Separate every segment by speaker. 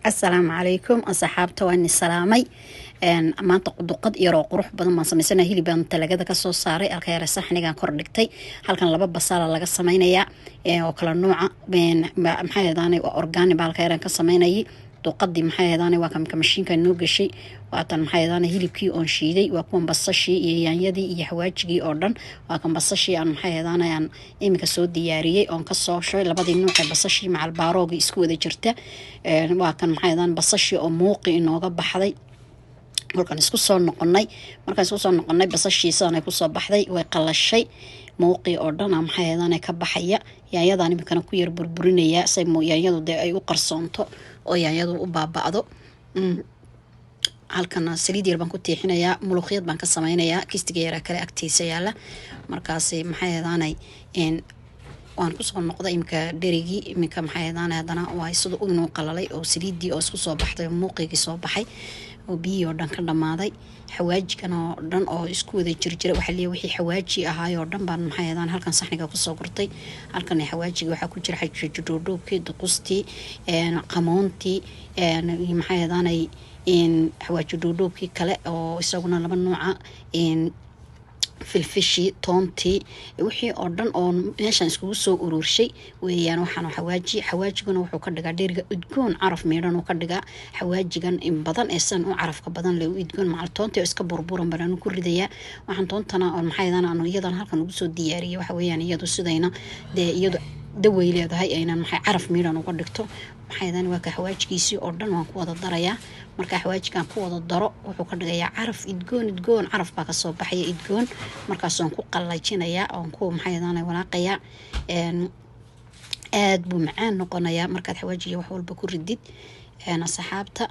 Speaker 1: السلام عليكم أصحابته وأني سلامي maanta duqad yar oo qurux badan baan samaysanahay hilib aan talagada ka soo saaray alkayr saxnigan kor dhigtay halkan laba basal laga sameeynaya oo kala nooca maxay ahaydaan organic alkayr ka sameeynayay duqadii maxay ahaydaan waa kam mashiinka noo gashay waatan maxay ahaydaan hilibkii oo shiiday waa kuwan basashii iyo yaanyadii iyo xawaajigii oo dhan waa kan basashii aan maxay ahaydaan imika soo diyaariyay oo ka soo shay labadii nooc ee basashii macal baarooga isku wada jirta waa kan maxay ahaydaan basashii oo muuqi inooga baxday markaan isku soo noqonay basashiisana ku soo baxday way qalashay muuqii oo dhan maxay ahaydaan ka baxaya yaanyadan imikana ku yar burburinaya say yaanyadu ay u qarsoonto oo yaanyadu u baaba'do halkan saliid yar baan ku tiixinayaa muluqyad baan ka sameynayaa kistiga yar kale agtiisa yaala markaas maxay ahaydaan waan ku soo noqday imika dherigii imika maxay ahaydaan hadana waa sidoo uu qalalay oo saliidii oo isku soo baxday muuqigii soo baxay oo biyo dhan ka dhamaaday xawaajigan oo dhan oo isku wada jirjira waxa leeyahay wixii xawaaji ahaay oo dhan baan maxay ahaydaan halkan saxniga ku soo gurtay halkan xawaajiga waxa ku jira xajjoodhoobkii duqustii qamoontii maxay ahaydaan xawaaji dhoodhoobkii kale oo isaguna laba nooca filfishi toontii wixii oo dhan oo meeshan iskugu soo ururshay weeyaan waxaan xawaajiguna wuxuu ka dhigaa dheriga udgoon caraf meedhan oo ka dhigaa xawaajigan in badan ee san u carafka badan leh udgoon macal toontii oo iska burburan baan ku ridayaa waxaan toontana oo maxay ahaydaan iyadan halkan ugu soo diyaariyay waxa weeyaan iyadu sidayna iyadu daway leedahay ayna maxay caraf meedhan uga dhigto maxay ahaydaan waa ka xawaajigiisii oo dhan waan ku wada darayaa marka xawaajigan ku wada daro wuxuu ka dhigayaa caraf idgoon caraf baa ka soo baxaya idgoon markaas aan ku qalajinayaa oo ku maxay ahaydaan walaaqaya aad buu macaan noqonayaa markaad xawaajiga wax walba ku ridid asxaabta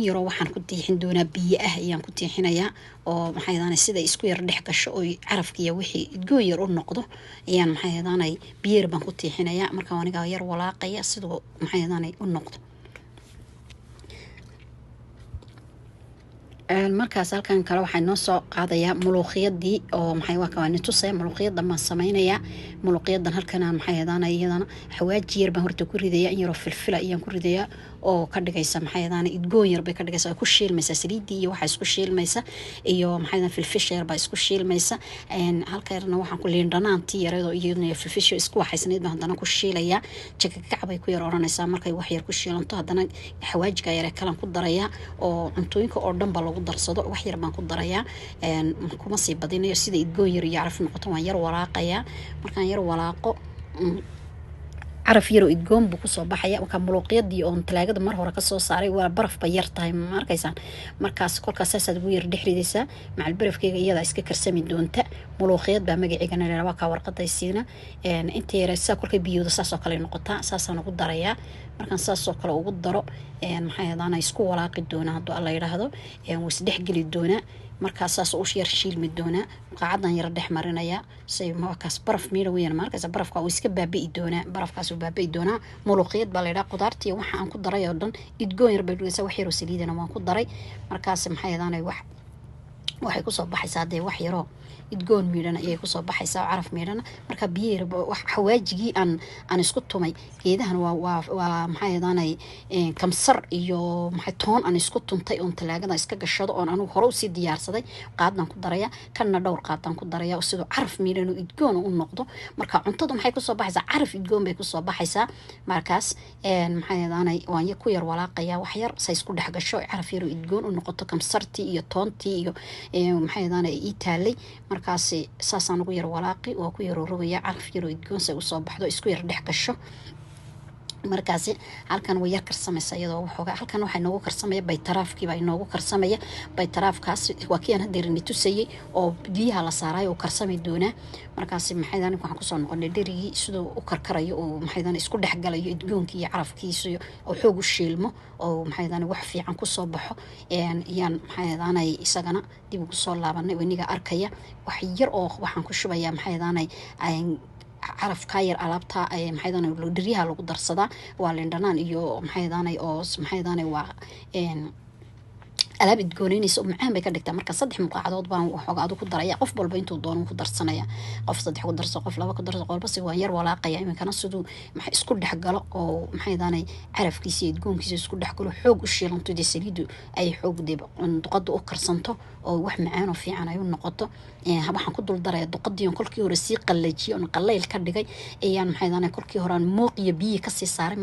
Speaker 1: yaro waxaan ku tiixin doonaa biyo ayaan ku tiixinayaa oo maxay ahaydaan sida isku yar dhex gasho oo carafkiya wixii idgoon yar u noqdo ayaan maxay ahaydaan biyo yar baan ku tiixinayaa marka aniga yar walaaqaya sidoo maxay ahaydaan u noqdo markaas halkan kale waxay noo soo qaadayaa muluqyadii oo maxay waa ka tusay muluqyada ma sameeynaya muluqyadan halkan maxay ahaydaan iyadana xawaaji yar baan horta ku ridaya in yar oo filfil ayaan ku ridaya oo ka dhigaysa maxay ahaydaan idgoon yar bay ka dhigaysa ku shiilmaysa saliidii iyo waxa isku shiilmaysa iyo maxay ahaydaan filfish yar baa isku shiilmaysa halkaana waxaan ku liindhanaantii yareedo iyaduna filfish isku waxaysnayd baan hadana ku shiilaya jagagac bay ku yar oranaysa markay wax yar ku shiilanto hadana xawaajiga yar kale ku daraya oo cuntooyinka oo dhan ba lagu darsado wax yar baan ku darayaa kuma sii badinayo sida idgoon yar iyo caraf noqoto waan yar walaaqaya markaan yar walaaqo caraf yar oo idgoon buu ku soo baxaya waxa muluqyadii oo talaagada mar hore ka soo saaray waa baraf ba yar tahay markaysan markaas kolkaas aad ugu yar dhixridaysa macal barafkeega iyada iska karsami doonta muluqyad baa magaciigana laba ka warqadaysiina inta yaraysa kolkay biyooda saas oo kale noqotaa saasaan ugu darayaa markaan saas oo kale ugu daro maxay ahaydaan isku walaaqi doona hadoo alla yiraahdo way isdhex gali doona markaas saas oo yar shiilmi doona qaacadan yar dhex marinaya say markaas baraf miira weeyaan markaas barafka uu iska baabi'i doona barafkaas uu baabi'i doona muluqyad baa leeyahay qudaartii waxa aan ku daray oo dhan idgoon yar bay dhigaysaa wax yar oo saliidana waan ku daray markaas maxay ahaydaan waxay ku soo baxaysaa wax yaro idgoon miidhana ayay ku soo baxaysaa caraf miidhana marka biyeer wax xawaajigii aan isku tumay geedahan waa maxay ahaydaan kamsar iyo maxay toon aan isku tuntay oo talaagada iska gashado oo anigu hore u sii diyaarsaday qaadan ku daraya kana dhowr qaadan ku daraya sidoo caraf miidhana idgoon u noqdo marka cuntada maxay ku soo baxaysaa caraf idgoon bay ku soo baxaysaa markaas maxay ahaydaan waan ku yar walaaqaya wax yar say isku dhex gasho caraf yar idgoon u noqoto kamsartii iyo toontii iyo maxay ahaydaan itaalay markaas saasaan ugu yar walaaqi waa ku yar rogaya caraf yar oo idgoon say u soo baxdo isku yar dhex gasho markaas halkan way yar karsamaysa iyadoo waxooga halkan waxa inoogu karsamaya baytaraafkii baa inoogu karsamaya baytaraafkaas waa kii aan hadeerini tusayay oo biyaha la saaray oo karsami doona markaas maxay daan waxaan ku soo noqonay dherigii sidoo u karkarayo oo maxay daan isku dhex galayo idgoonkii iyo carafkiisa oo xoog u shiilmo oo maxay daan wax fiican ku soo baxo yaan maxay daan isagana dib ugu soo laabanay waniga arkaya wax yar oo waxaan ku shubayaa maxay daan caraf ka yar alaabta maxay daan dhiriyaha lagu darsadaa waa leendhanaan iyo maxay daan oo maxay daan waa alaab idgoonaysa macaan bay ka dhigtaa marka 3 muqaacadood baan waxoogaa adu ku daraya qof walba intuu doono ku darsanaya qof 3 ku darso qof 2 ku darso qolba si waa yar walaaqaya iminkana siduu maxay isku dhaxgalo oo maxay daanay carafkiisa iyo idgoonkiisa isku dhaxgalo xoog u shiilanto saliidu ay xoog dib duqada u karsanto oo wax macaan oo fiican ay u noqoto waxaan ku dul daraya duqadii kolkii hore si qallajiyo oo qallayl ka dhigay ayaan maxay daanay kolkii hore muuq iyo biyo ka sii saaray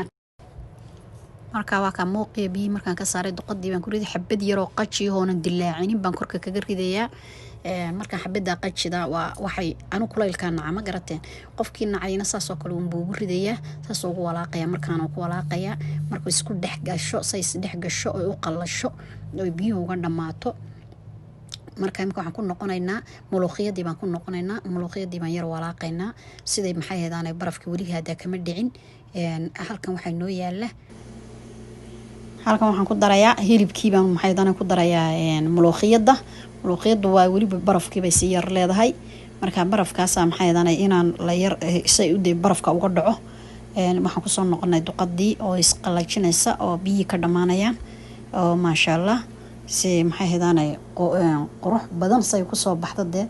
Speaker 1: marka waa ka muuqiya biyo markaan ka saaray duqadii baan ku riday xabad yar oo qaji hoona dilaacinin baan korka kaga ridayaa marka xabada qajida waa waxay anu kulaylka nacama garateen qofkii nacayna saas oo kale uu buu ridayaa saas oo walaaqaya markaan ku walaaqaya markuu isku dhex gasho say dhex gasho oo u qallasho oo biyo uga dhamaato marka imka waxaan ku noqonaynaa muluqiyadii baan ku noqonaynaa muluqiyadii baan yar walaaqaynaa siday maxay heedaanay barafkii wali hada kama dhicin halkan waxa noo yaala halkan waxaan ku darayaa hilibkii baan maxay heedaanay ku darayaa muluqiyadu waa wali barafkii bay si yar leedahay marka barafkaas maxay heedaanay inaan la yar say u day barafka uga dhaco waxaan ku soo noqonay duqadii oo isqalajinaysa oo biyo ka dhamaanayaan oo maasha Allah si maxay heedaanay qurux badan say ku soo baxday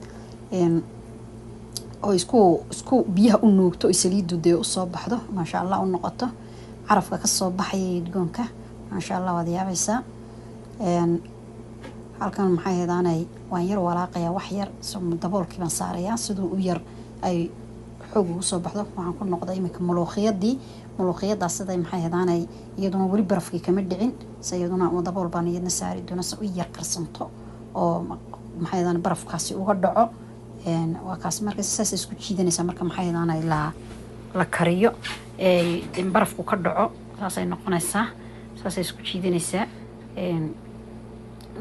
Speaker 1: oo isku biyaha u nuugto saliidu u soo baxdo maasha Allah u noqoto carafka ka soo baxay idgoonka maasha Allah wad yaabaysa halkan maxay heedaanay waan yar walaaqaya wax yar soo daboolkii baan saaraya sidoo u yar ay xoog ugu soo baxdo waxaan ku noqday imika muluqiyada siday maxay heedaanay iyaduna wali barafkii kama dhicin sayiduna dabool baan iyadna saari doona si u yar karsanto oo maxay heedaanay barafkaasi uga dhaco waa kaas marka saas isku jiidanaysa marka maxay heedaanay la kariyo barafku ka dhaco saas ay noqonaysaa saas isku jiidanaysaa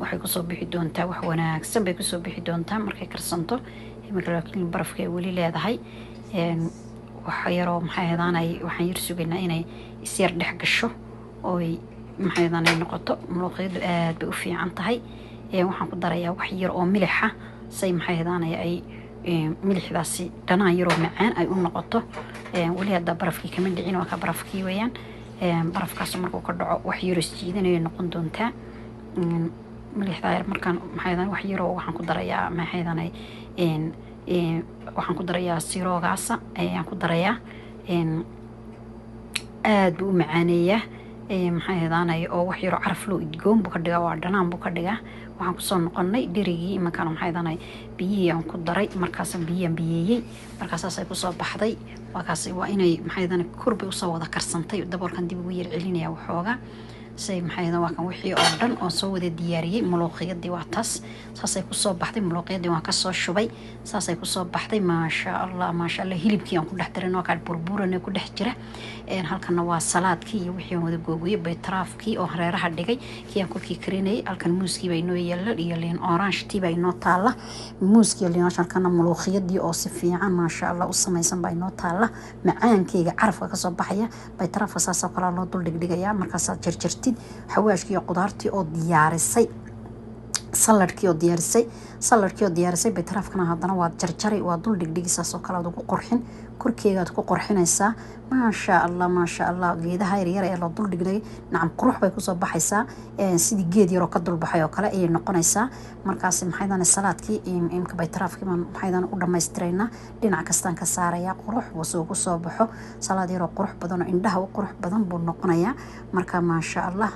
Speaker 1: waxay ku soo bixi doontaa wax wanaagsan bay ku soo bixi doontaa markay karsanto imika laakiin barafka ay wali leedahay waxa yaroo maxay heedaanay waxaan yar sugaynaa inay isyar dhex gasho oo maxay heedaanay noqoto muluqiyadu aad bay u fiican tahay waxaan ku darayaa wax yar oo milixa say maxay heedaanay ay milixdaasi dhanaan yaroo macaan ay u noqoto wali hadda barafkii kama dhicin waa ka barafkii weeyaan barafkaas markuu ka dhaco wax yar isjiidanaya noqon doontaa milixda yar markaan maxay heedaanay wax yaroo waxaan ku darayaa maxay heedaanay waxaan ku darayaa siroogaasa ayaan ku darayaa aad buu u macaaneeyaa maxay heedaanay oo wax yaro caraf loo idgoon buu ka dhigaa waa dhanaan buu ka dhigaa waxaan kusoo noqonay dherigii imankaan maxay heedaanay biyihii aan ku daray markaasaan biyaan biyeeyey markaasaasay kusoo baxday waakaas waa inay maxay heedaanay korbay usoo wada karsantay daboolkan dib ugu yar celinaya waxooga say maxay heedan waa kan wixii oo dhan oo soo wada diyaariyay muluqiyadii waa taas saasay ku soo baxday muluqiyadii waan ka soo shubay saasay ku soo baxday maasha Allah hilibkii aan ku dhex darin oo ka burburan ku dhex jira halkan waa salaadkii iyo wixii wada googoyay baytraafkii oo hareeraha dhigay kii aan kulkii karinay halkan muuskii bay noo yeelay iyo liin orange tii bay noo taala muuskii liin halkan muluqiyadii oo si fiican maasha Allah u samaysan bay noo taala macaankeyga carafka ka soo baxaya baytraafka saasoo kala loo dul dhigdhigaya markaas jarjartid xawaashkii qudaartii oo diyaarisay saladkii oo diyaarisay baytraafkana haddana waad jarjaray waa dul dhigdhigisaas oo kale aad ugu qurxin korkeegaad ku qurxinaysaa maasha Allah geedaha yaryar ee loo dul dhigday nacam qurux bay kusoo baxaysaa sidii geed yaroo ka dulbaxay oo kale ayay noqonaysaa markaas maxay daanay salaadkii imka baytraafkii maxay daanay u dhamaystirayna dhinac kastaan ka saaraya qurux wasoo ku soo baxo salaad yaroo qurux badan oo indhaha u qurux badan buu noqonayaa marka maasha Allah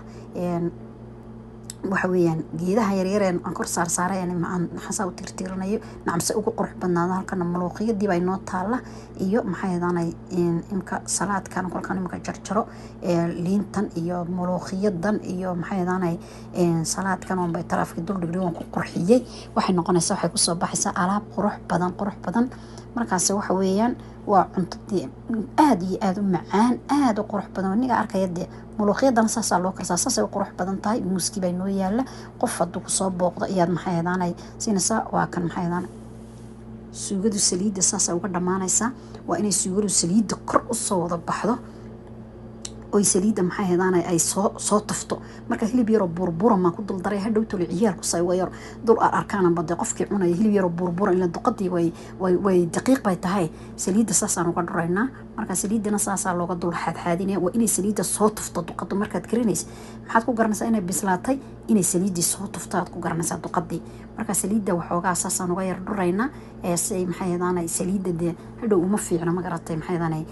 Speaker 1: waxa weeyaan geedaha yaryar ee aan kor saaray aan xasaa u tirtiranayo nacamse ugu qurux badnaado halkan muluqiyadii bay noo taala iyo maxay heedaanay imka salaadkan kolkan imka jarjaro liintan iyo muluqiyadan iyo maxay heedaanay salaadkan oo baytraafkii dul dhigay waan ku qurxiyay waxay noqonaysaa waxay ku soo baxaysaa alaab qurux badan markaas waxa weeyaan waa cuntadii aad iyo aad u macaan aad u qurux badan aniga arkaya muluqiyadan saas loo karsaa saas u qurux badan tahay muuski bay noo yaala qof haduu ku soo booqdo iyaad maxay heedaanay siinaysa waa kan maxay heedaanay suugadu saliida saas uga dhamaanaysa waa inay suugadu saliida kor u soo wada baxdo oo saliida maxay heedaanay ay soo tafto marka hilib yar oo burburan ma ku dul daray hadhow tolo ciyaalku say wayar dul arkaan bad qofkii cunay hilib yar oo burburan ila duqadii way daqiiq bay tahay saliida saas aan uga dhuraynaa marka saliidana saasaa looga dul xadxaadinaya waa inay saliidda soo tufto duqadu markaad karinaysa maxaad ku garanaysaa inay bislaatay inay saliiddii soo tufto aad ku garanaysaa duqadii marka saliidda waxoogaa saasaan uga yar dhuraynaa si maxay ahaanay saliidda dee hadhow uma fiicno ma garatay maxay ahaanay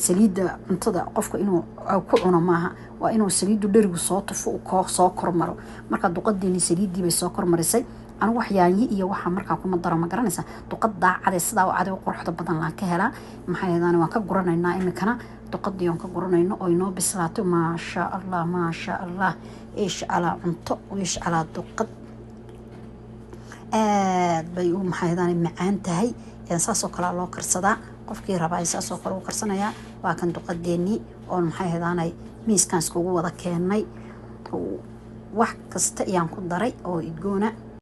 Speaker 1: saliidda cuntada qofka inuu ku cuno maaha waa inuu saliiddu dherigu soo tufo uu soo kormaro marka duqadiini saliiddii bay soo kormarisay anigu waxyaanyi iyo waxa markaa kuma daro ma garanaysaa duqad daacade sidaa u caday u quruxda badan laan ka helaa maxay ahaanay waan ka guranaynaa imikana duqadii aan ka guranayno oo inoo bislaato maasha allah iish calaa cunto iish calaa duqad aad bay u maxay ahaanay macaan tahay saasoo kale loo karsadaa qofkii rabaa saasoo kale u karsanayaa waa kan duqadeennii oo maxay ahaanay miiskaan iskugu wada keennay wax kasta ayaan ku daray oo idgoona